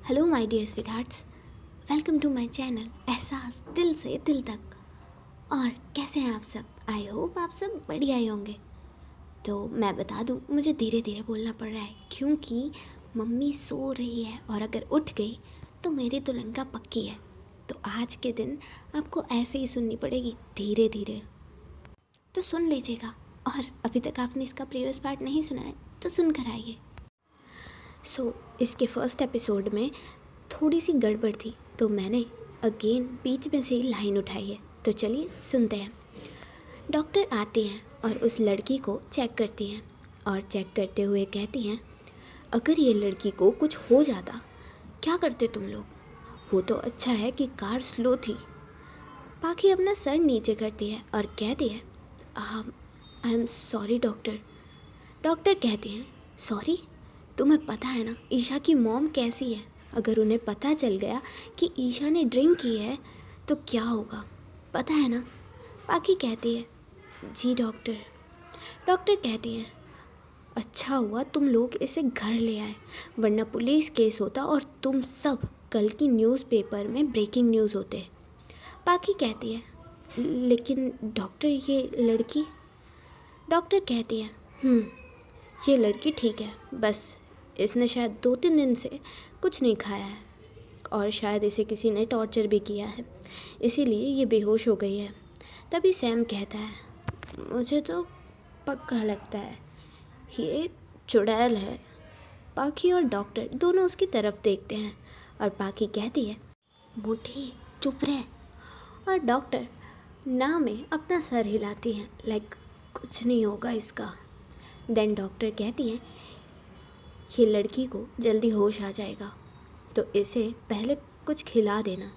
Hello my dear sweethearts, welcome to my channel Ehsaas Dil से दिल तक। और कैसे हैं आप सब? आई होप आप सब बढ़िया ही होंगे। तो मैं बता दूं, मुझे धीरे धीरे बोलना पड़ रहा है क्योंकि मम्मी सो रही है और अगर उठ गई तो मेरी तो लंका पक्की है। तो आज के दिन आपको ऐसे ही सुननी पड़ेगी धीरे धीरे, तो सुन लीजिएगा। और अभी तक आपने इसका प्रीवियस पार्ट नहीं सुना है तो सुनकर आइए। इसके फर्स्ट एपिसोड में थोड़ी सी गड़बड़ थी तो मैंने अगेन बीच में से ही लाइन उठाई है। तो चलिए सुनते हैं। डॉक्टर आते हैं और उस लड़की को चेक करती हैं और चेक करते हुए कहती हैं, अगर ये लड़की को कुछ हो जाता क्या करते तुम लोग? वो तो अच्छा है कि कार स्लो थी। पाखी अपना सर नीचे करती है और कहती है, I am sorry doctor. Doctor कहते हैं, सॉरी? तुम्हें पता है ना ईशा की मॉम कैसी है? अगर उन्हें पता चल गया कि ईशा ने ड्रिंक की है तो क्या होगा, पता है ना? पाखी कहती है, जी डॉक्टर। डॉक्टर कहती हैं, अच्छा हुआ तुम लोग इसे घर ले आए, वरना पुलिस केस होता और तुम सब कल की न्यूज़पेपर में ब्रेकिंग न्यूज़ होते। पाखी कहती है, लेकिन डॉक्टर ये लड़की? डॉक्टर कहती है, ये लड़की ठीक है, बस इसने शायद 2-3 दिन से कुछ नहीं खाया है और शायद इसे किसी ने टॉर्चर भी किया है, इसीलिए ये बेहोश हो गई है। तभी सैम कहता है, मुझे तो पक्का लगता है ये चुड़ैल है। पाखी और डॉक्टर दोनों उसकी तरफ देखते हैं और पाखी कहती है, बूढ़ी चुप रहे। और डॉक्टर ना में अपना सर हिलाती हैं, लाइक कुछ नहीं होगा इसका। देन डॉक्टर कहती हैं, ये लड़की को जल्दी होश आ जाएगा तो इसे पहले कुछ खिला देना,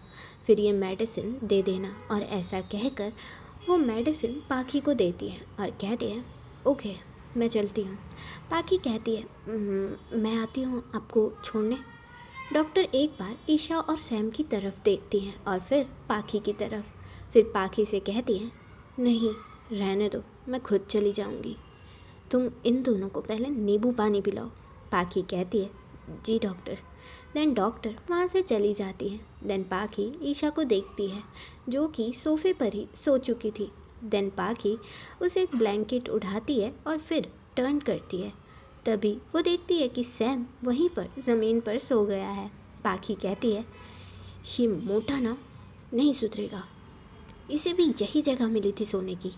फिर ये मेडिसिन दे देना। और ऐसा कहकर वो मेडिसिन पाखी को देती है और कहती है, ओके मैं चलती हूँ। पाखी कहती है, मैं आती हूँ आपको छोड़ने। डॉक्टर एक बार ईशा और सैम की तरफ देखती हैं और फिर पाखी की तरफ। फिर पाखी से कहती हैं, नहीं रहने दो, मैं खुद चली जाऊँगी। तुम इन दोनों को पहले नींबू पानी पिलाओ। पाखी कहती है, जी डॉक्टर। देन डॉक्टर वहाँ से चली जाती है। देन पाखी ईशा को देखती है जो कि सोफे पर ही सो चुकी थी। देन पाखी उसे एक ब्लैंकेट उठाती है और फिर टर्न करती है। तभी वो देखती है कि सैम वहीं पर ज़मीन पर सो गया है। पाखी कहती है, ये मोटा ना नहीं सुधरेगा, इसे भी यही जगह मिली थी सोने की।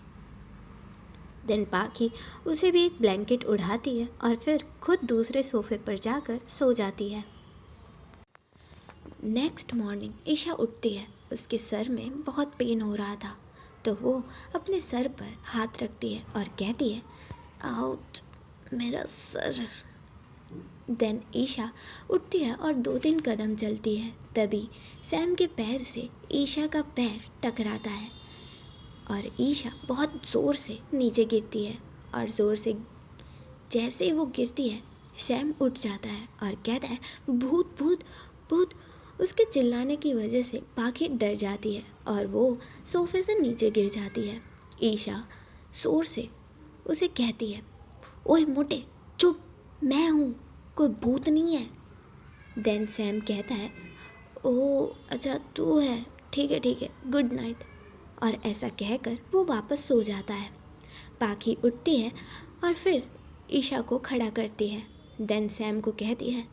देन पाखी उसे भी एक ब्लैंकेट उड़ाती है और फिर खुद दूसरे सोफे पर जाकर सो जाती है। नेक्स्ट मॉर्निंग ईशा उठती है, उसके सर में बहुत पेन हो रहा था तो वो अपने सर पर हाथ रखती है और कहती है, आउट मेरा सर। देन ईशा उठती है और 2-3 कदम चलती है। तभी सैम के पैर से ईशा का पैर टकराता है और ईशा बहुत ज़ोर से नीचे गिरती है। और ज़ोर से जैसे ही वो गिरती है सैम उठ जाता है और कहता है, भूत भूत भूत। उसके चिल्लाने की वजह से पाखी डर जाती है और वो सोफे से नीचे गिर जाती है। ईशा ज़ोर से उसे कहती है, ओए मोटे चुप, मैं हूँ, कोई भूत नहीं है। देन सैम कहता है, ओह अच्छा तू है, ठीक है गुड नाइट। और ऐसा कहकर वो वापस सो जाता है। पाखी उठती है और फिर ईशा को खड़ा करती है। देन सैम को कहती है,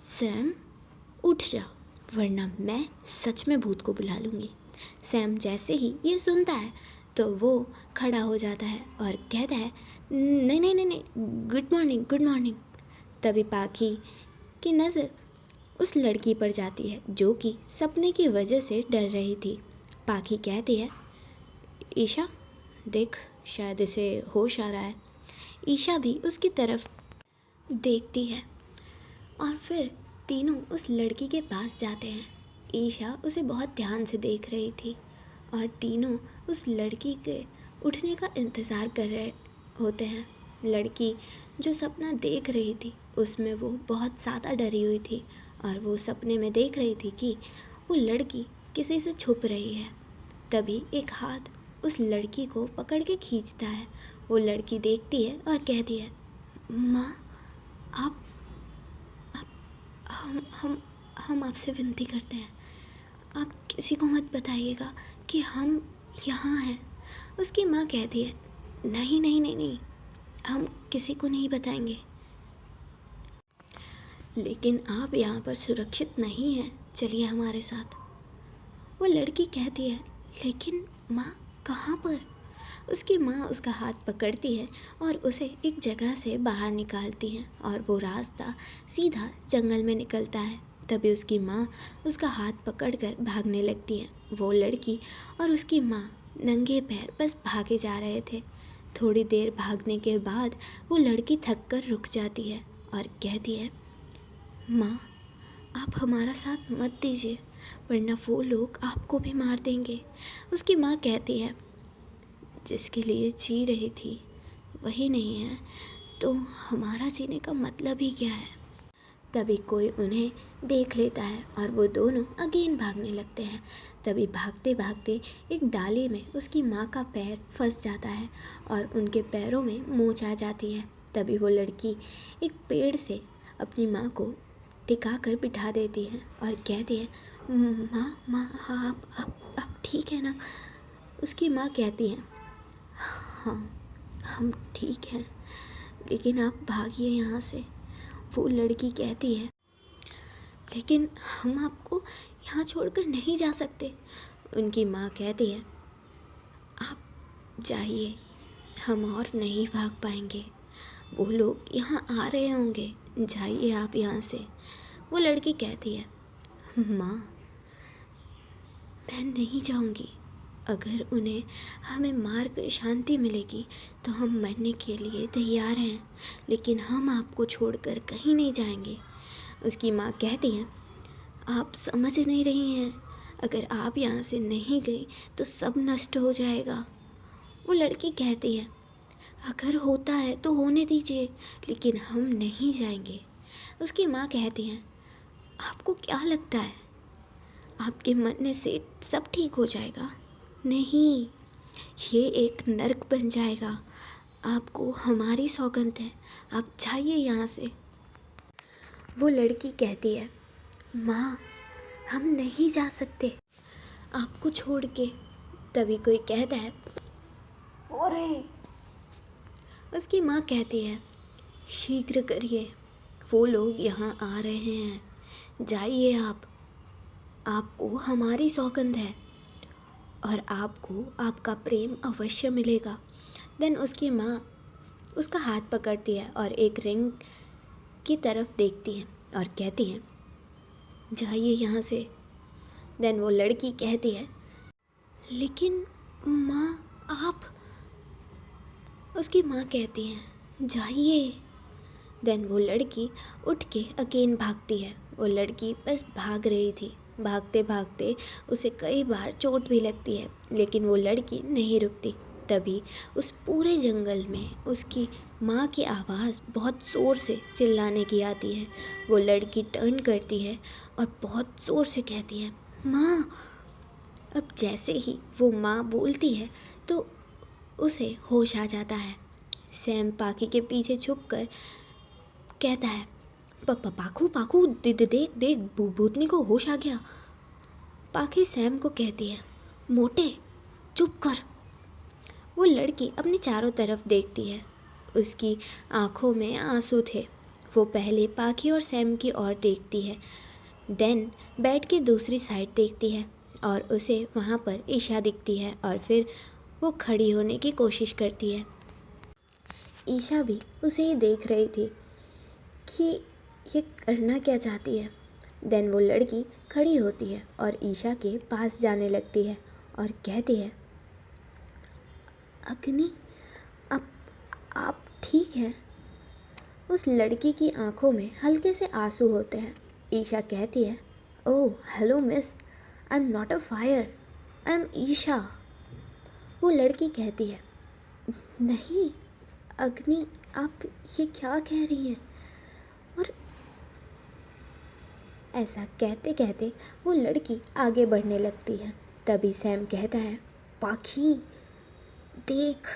सैम उठ जा, वरना मैं सच में भूत को बुला लूँगी। सैम जैसे ही ये सुनता है तो वो खड़ा हो जाता है और कहता है, नहीं, गुड मॉर्निंग। तभी पाखी की नज़र उस लड़की पर जाती है जो कि सपने की वजह से डर रही थी। पाखी कहती है, ईशा देख, शायद इसे होश आ रहा है। ईशा भी उसकी तरफ देखती है और फिर तीनों उस लड़की के पास जाते हैं। ईशा उसे बहुत ध्यान से देख रही थी और तीनों उस लड़की के उठने का इंतज़ार कर रहे होते हैं। लड़की जो सपना देख रही थी उसमें वो बहुत ज़्यादा डरी हुई थी और वो सपने में देख रही थी कि वो लड़की किसी से छुप रही है। तभी एक हाथ उस लड़की को पकड़ के खींचता है। वो लड़की देखती है और कहती है, माँ आप हम हम आपसे विनती करते हैं, आप किसी को मत बताइएगा कि हम यहाँ हैं। उसकी माँ कहती है, नहीं नहीं नहीं नहीं, हम किसी को नहीं बताएंगे। लेकिन आप यहाँ पर सुरक्षित नहीं हैं, चलिए हमारे साथ। वो लड़की कहती है, लेकिन माँ कहाँ पर? उसकी माँ उसका हाथ पकड़ती है और उसे एक जगह से बाहर निकालती है और वो रास्ता सीधा जंगल में निकलता है। तभी उसकी माँ उसका हाथ पकड़कर भागने लगती है। वो लड़की और उसकी माँ नंगे पैर बस भागे जा रहे थे। थोड़ी देर भागने के बाद वो लड़की थक कर रुक जाती है और कहती है, माँ आप हमारा साथ मत दीजिए, वरना वो लोग आपको भी मार देंगे। उसकी माँ कहती है, जिसके लिए जी रही थी वही नहीं है तो हमारा जीने का मतलब ही क्या है। तभी कोई उन्हें देख लेता है और वो दोनों अगेन भागने लगते हैं। तभी भागते भागते एक डाली में उसकी माँ का पैर फंस जाता है और उनके पैरों में मोच आ जाती है। तभी वो लड़की एक पेड़ से अपनी माँ को टिका कर बिठा देती है और कहती है, माँ माँ हाँ आप ठीक है ना? उसकी माँ कहती है, हाँ हम ठीक हैं, लेकिन आप भागिए यहाँ से। वो लड़की कहती है, लेकिन हम आपको यहाँ छोड़कर नहीं जा सकते। उनकी माँ कहती है, आप जाइए, हम और नहीं भाग पाएंगे, वो लोग यहाँ आ रहे होंगे, जाइए आप यहाँ से। वो लड़की कहती है, माँ मैं नहीं जाऊँगी, अगर उन्हें हमें मार कर शांति मिलेगी तो हम मरने के लिए तैयार हैं, लेकिन हम आपको छोड़कर कहीं नहीं जाएंगे। उसकी माँ कहती हैं, आप समझ नहीं रही हैं, अगर आप यहाँ से नहीं गई तो सब नष्ट हो जाएगा। वो लड़की कहती है, अगर होता है तो होने दीजिए, लेकिन हम नहीं जाएंगे। उसकी माँ कहती हैं, आपको क्या लगता है आपके मरने से सब ठीक हो जाएगा? नहीं, ये एक नर्क बन जाएगा। आपको हमारी सौगंध है, आप जाइए यहाँ से। वो लड़की कहती है, माँ हम नहीं जा सकते आपको छोड़ के। तभी कोई कहता है, अरे। उसकी माँ कहती है, शीघ्र करिए, वो लोग यहाँ आ रहे हैं, जाइए आप, आपको हमारी सौगंध है और आपको आपका प्रेम अवश्य मिलेगा। देन उसकी माँ उसका हाथ पकड़ती है और एक रिंग की तरफ देखती है और कहती है, जाइए यहाँ से। देन वो लड़की कहती है, लेकिन माँ आप। उसकी माँ कहती है, जाइए। देन वो लड़की उठ के अगेन भागती है। वो लड़की बस भाग रही थी। भागते भागते उसे कई बार चोट भी लगती है, लेकिन वो लड़की नहीं रुकती। तभी उस पूरे जंगल में उसकी माँ की आवाज़ बहुत ज़ोर से चिल्लाने की आती है। वो लड़की टर्न करती है और बहुत ज़ोर से कहती है, माँ। अब जैसे ही वो माँ बोलती है तो उसे होश आ जाता है। सैम पाखी के पीछे छुपकर कहता है, पाखू पाखू देख देख भूतनी को होश आ गया। पाखी सैम को कहती है, मोटे चुप कर। वो लड़की अपनी चारों तरफ देखती है। उसकी आंखों में आंसू थे। वो पहले पाखी और सैम की ओर देखती है, देन बेड की दूसरी साइड देखती है और उसे वहाँ पर ईशा दिखती है और फिर वो खड़ी होने की कोशिश करती है। ईशा भी उसे ही देख रही थी कि ये करना क्या चाहती है। देन वो लड़की खड़ी होती है और ईशा के पास जाने लगती है और कहती है, अग्नि आप ठीक हैं? उस लड़की की आंखों में हल्के से आंसू होते हैं। ईशा कहती है, oh hello miss, I am not a fire, I am Isha. वो लड़की कहती है, नहीं अग्नि, आप ये क्या कह रही हैं? और ऐसा कहते कहते वो लड़की आगे बढ़ने लगती है। तभी सैम कहता है, पाखी देख,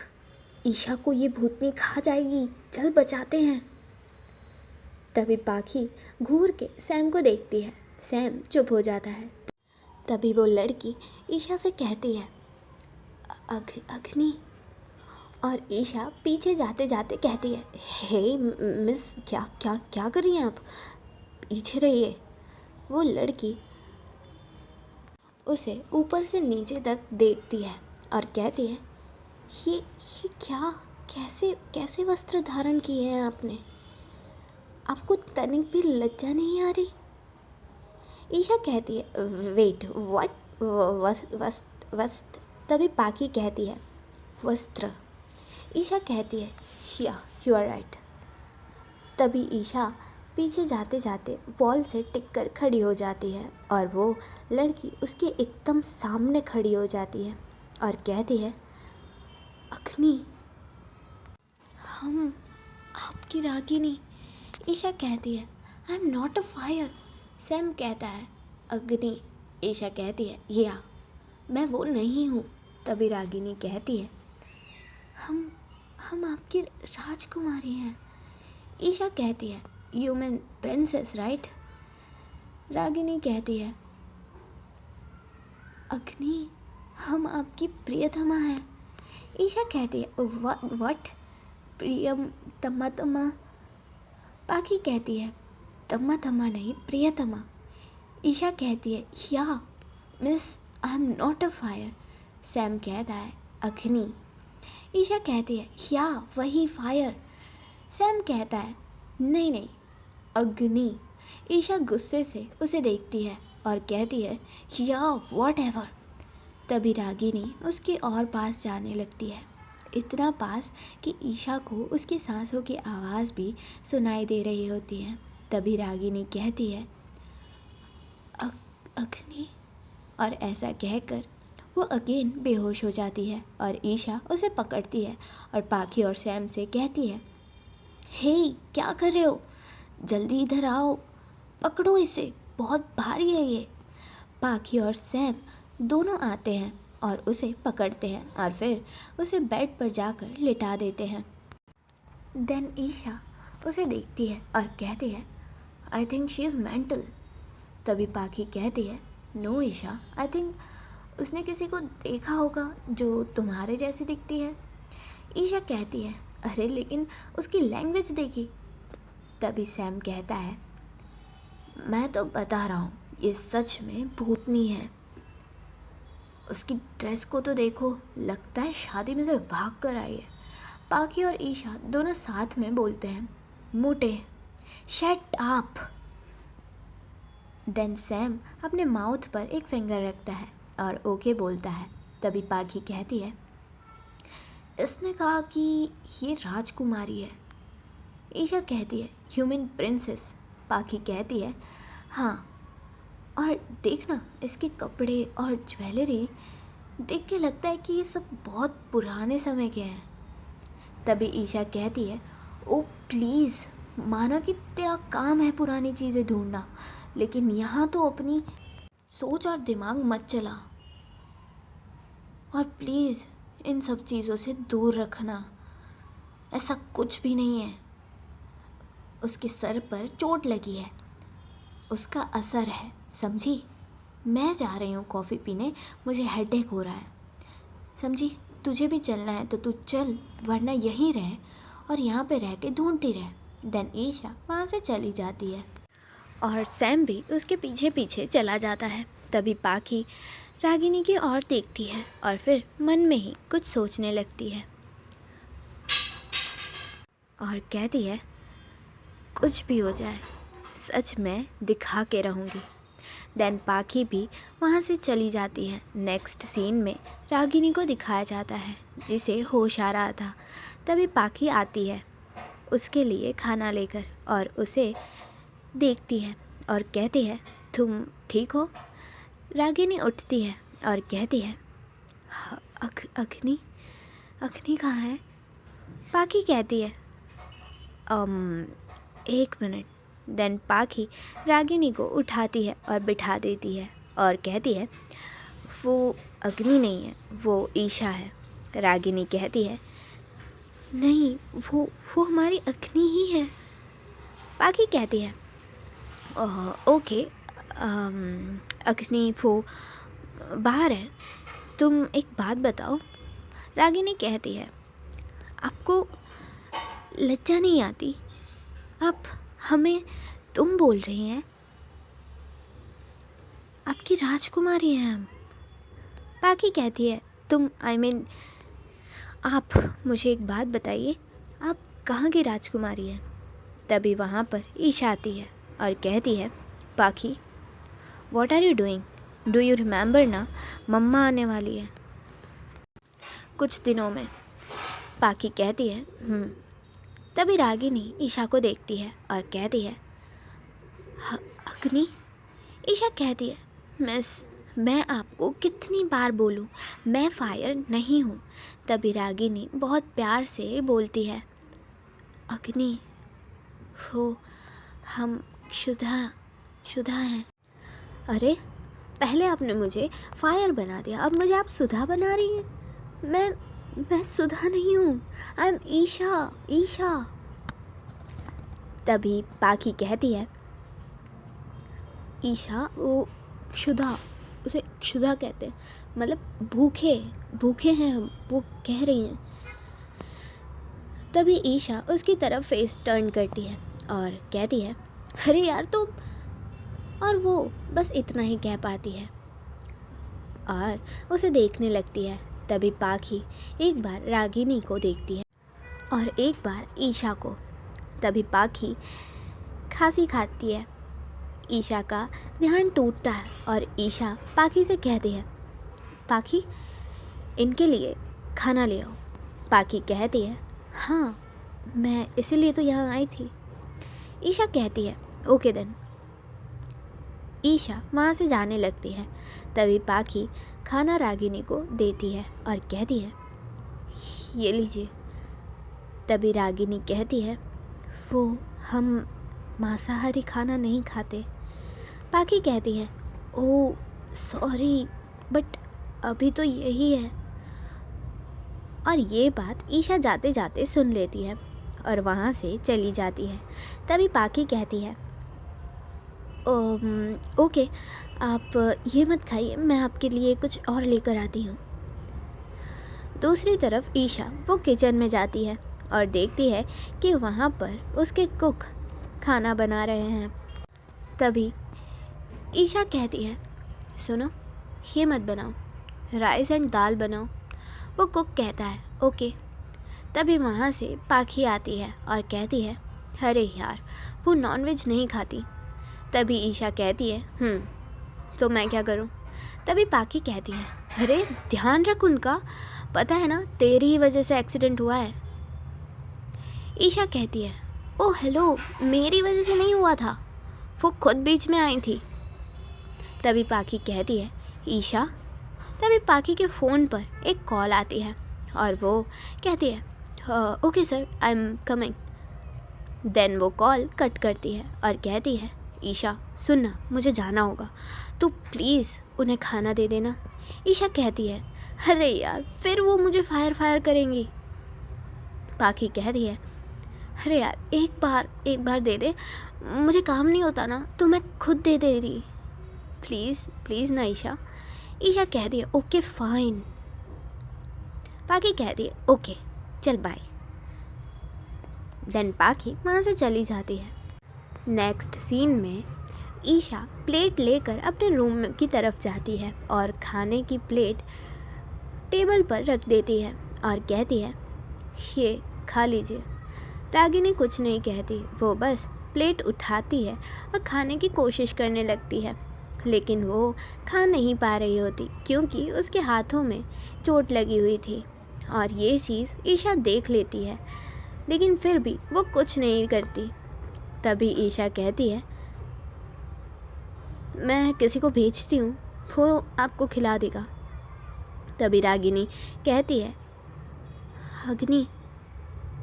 ईशा को ये भूतनी खा जाएगी, चल बचाते हैं। तभी पाखी घूर के सैम को देखती है। सैम चुप हो जाता है। तभी वो लड़की ईशा से कहती है, अग्नि। और ईशा पीछे जाते जाते कहती है, हे मिस, क्या क्या क्या कर रही हैं आप, पीछे रहिए। वो लड़की उसे ऊपर से नीचे तक देखती है और कहती है, ये क्या, कैसे कैसे वस्त्र धारण किए हैं आपने, आपको तनिक भी लज्जा नहीं आ रही। ईशा कहती है, वेट व्हाट, वस्त्र वस्त्र। तभी पाकी कहती है, वस्त्र। ईशा कहती है, या यू आर राइट। तभी ईशा पीछे जाते जाते वॉल से टिक कर खड़ी हो जाती है और वो लड़की उसके एकदम सामने खड़ी हो जाती है और कहती है, अग्नि, हम आपकी रागिनी। ईशा कहती है, आई am not a fire. Sam कहता है, अग्नि। ईशा कहती है, या मैं वो नहीं हूँ। तभी रागिनी कहती है, हम आपकी राजकुमारी हैं। ईशा कहती है, you mean princess right. Ragini कहती है, अग्नि, हम आपकी प्रियतमा हैं। ईशा कहती है, व्हाट, प्रियम तमा तमा। पाकी कहती है, तमा तमा नहीं, प्रियतमा। ईशा कहती है, या miss, I am not a fire. Sam कहता है, अग्नि। ईशा कहती है, या वही फायर। सैम कहता है, नहीं नहीं, अग्नि। ईशा गुस्से से उसे देखती है और कहती है, या वॉट एवर। तभी रागिनी उसके और पास जाने लगती है, इतना पास कि ईशा को उसकी सांसों की आवाज़ भी सुनाई दे रही होती है। तभी रागिनी कहती है, अग्नि। और ऐसा कहकर वो अगेन बेहोश हो जाती है और ईशा उसे पकड़ती है और पाकी और सैम से कहती है, हे क्या कर रहे हो, जल्दी इधर आओ, पकड़ो इसे, बहुत भारी है ये। पाकी और सैम दोनों आते हैं और उसे पकड़ते हैं और फिर उसे बेड पर जाकर लिटा देते हैं। देन ईशा उसे देखती है और कहती है, I think she is mental. तभी पाकी कहती है, नो ईशा, आई थिंक उसने किसी को देखा होगा जो तुम्हारे जैसी दिखती है। ईशा कहती है, अरे लेकिन उसकी लैंग्वेज देखी। तभी सैम कहता है, मैं तो बता रहा हूँ, ये सच में भूतनी है। उसकी ड्रेस को तो देखो, लगता है शादी में से भाग कर आई है। पाकी और ईशा दोनों साथ में बोलते हैं, मोटे, शट अप। देन सैम अपने माउथ पर एक फिंगर रखता है और ओके बोलता है। तभी पाकी कहती है, इसने कहा कि ये राजकुमारी है। ईशा कहती है, ह्यूमन प्रिंसेस। पाकी कहती है, हाँ, और देखना इसके कपड़े और ज्वेलरी देख के लगता है कि ये सब बहुत पुराने समय के हैं। तभी ईशा कहती है, ओ प्लीज़, माना कि तेरा काम है पुरानी चीज़ें ढूंढना, लेकिन यहाँ तो अपनी सोच और दिमाग मत चला, और प्लीज़ इन सब चीज़ों से दूर रखना, ऐसा कुछ भी नहीं है। उसके सर पर चोट लगी है, उसका असर है, समझी। मैं जा रही हूँ कॉफ़ी पीने, मुझे हेडेक हो रहा है, समझी। तुझे भी चलना है तो तू चल, वरना यहीं रह और यहाँ पे रह के ढूंढती रह। देन ईशा वहाँ से चली जाती है और सैम भी उसके पीछे पीछे चला जाता है। तभी पाकी रागिनी की ओर देखती है और फिर मन में ही कुछ सोचने लगती है और कहती है, कुछ भी हो जाए, सच में दिखा के रहूँगी। देन पाकी भी वहाँ से चली जाती है। नेक्स्ट सीन में रागिनी को दिखाया जाता है जिसे होश आ रहा था। तभी पाकी आती है उसके लिए खाना लेकर और उसे देखती है और कहती है, तुम ठीक हो। रागिनी उठती है और कहती है, अग्नि, अग्नि कहाँ है। पाकी कहती है, एक मिनट। देन पाकी रागिनी को उठाती है और बिठा देती है और कहती है, वो अग्नि नहीं है, वो ईशा है। रागिनी कहती है, नहीं, वो हमारी अग्नि ही है। पाकी कहती है, ओके, अग्नि वो बाहर है, तुम एक बात बताओ। रागिनी कहती है, आपको लज्जा नहीं आती? आप हमें तुम बोल रही हैं? आपकी राजकुमारी हैं हम। पाखी कहती है, तुम आप मुझे एक बात बताइए, आप कहाँ की राजकुमारी हैं? तभी वहाँ पर ईशा आती है और कहती है, Pakhi what are you doing? Do you remember ना, मम्मा आने वाली है कुछ दिनों में। पाखी कहती है तभी रागिनी ईशा को देखती है और कहती है, अग्नि? ईशा कहती है, मिस मैं आपको कितनी बार बोलूं, मैं फायर नहीं हूँ। तभी रागिनी बहुत प्यार से बोलती है, अग्नि वो हम शुदा हैं। अरे पहले आपने मुझे फायर बना दिया, अब मुझे आप सुधा बना रही हैं। मैं सुधा नहीं हूँ, आई एम ईशा। तभी पाखी कहती है, ईशा वो शुदा, उसे क्षुधा कहते हैं, मतलब भूखे हैं हम, वो कह रही हैं। तभी ईशा उसकी तरफ फेस टर्न करती है और कहती है, अरे यार तुम, और वो बस इतना ही कह पाती है और उसे देखने लगती है। तभी पाखी एक बार रागिनी को देखती है और एक बार ईशा को। तभी पाखी खांसी खाती है। ईशा का ध्यान टूटता है और ईशा पाखी से कहती है, पाखी इनके लिए खाना ले आओ। पाखी कहती है, हाँ मैं इसीलिए तो यहाँ आई थी। ईशा कहती है, ओके देन। ईशा वहाँ से जाने लगती है। तभी पाखी खाना रागिनी को देती है और कहती है, ये लीजिए। तभी रागिनी कहती है, वो हम मांसाहारी खाना नहीं खाते। पाखी कहती है, ओह सॉरी, बट अभी तो यही है। और ये बात ईशा जाते जाते सुन लेती है और वहाँ से चली जाती है। तभी पाखी कहती है, ओके आप ये मत खाइए, मैं आपके लिए कुछ और लेकर आती हूँ। दूसरी तरफ ईशा वो किचन में जाती है और देखती है कि वहाँ पर उसके कुक खाना बना रहे हैं। तभी ईशा कहती है, सुनो ये मत बनाओ, राइस एंड दाल बनाओ। वो कुक कहता है, ओके। तभी वहाँ से पाखी आती है और कहती है, अरे यार वो नॉनवेज नहीं खाती। तभी ईशा कहती है, तो मैं क्या करूँ? तभी पाखी कहती है, अरे ध्यान रख उनका, पता है ना तेरी ही वजह से एक्सीडेंट हुआ है। ईशा कहती है, ओह हेलो, मेरी वजह से नहीं हुआ था, वो खुद बीच में आई थी। तभी पाखी कहती है, ईशा। तभी पाखी के फ़ोन पर एक कॉल आती है और वो कहती है, okay sir I am coming. Then वो कॉल कट करती है और कहती है, ईशा सुनना, मुझे जाना होगा, तू प्लीज़ उन्हें खाना दे देना। ईशा कहती है, अरे यार फिर वो मुझे फायर करेंगी। पाखी कहती है, अरे यार एक बार दे दे, मुझे काम नहीं होता ना तो मैं खुद दे दे रही, प्लीज़ ना ईशा। ईशा कहती है, ओके फाइन। पाखी कहती है, ओके चल बाय। देन पाखी वहाँ से चली जाती है। नेक्स्ट सीन में ईशा प्लेट लेकर अपने रूम की तरफ जाती है और खाने की प्लेट टेबल पर रख देती है और कहती है, ये खा लीजिए। रागिनी कुछ नहीं कहती, वो बस प्लेट उठाती है और खाने की कोशिश करने लगती है, लेकिन वो खा नहीं पा रही होती क्योंकि उसके हाथों में चोट लगी हुई थी। और ये चीज़ ईशा देख लेती है, लेकिन फिर भी वो कुछ नहीं करती। तभी ईशा कहती है, मैं किसी को भेजती हूँ, वो आपको खिला देगा। तभी रागिनी कहती है, अग्नि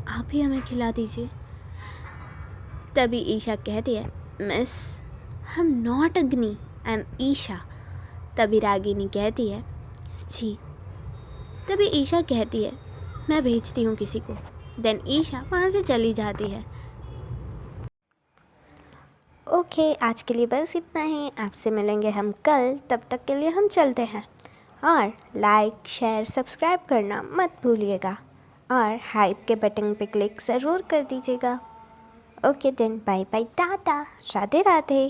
आप ही हमें खिला दीजिए। तभी ईशा कहती है, मिस आई एम नॉट अग्नि, आई एम ईशा। तभी रागिनी कहती है, जी। तभी ईशा कहती है, मैं भेजती हूँ किसी को। देन ईशा वहाँ से चली जाती है। ओके, आज के लिए बस इतना ही। आपसे मिलेंगे हम कल, तब तक के लिए हम चलते हैं। और लाइक शेयर सब्सक्राइब करना मत भूलिएगा और हाइप के बटन पे क्लिक ज़रूर कर दीजिएगा। ओके देन, बाय बाय, टाटा, राधे राधे।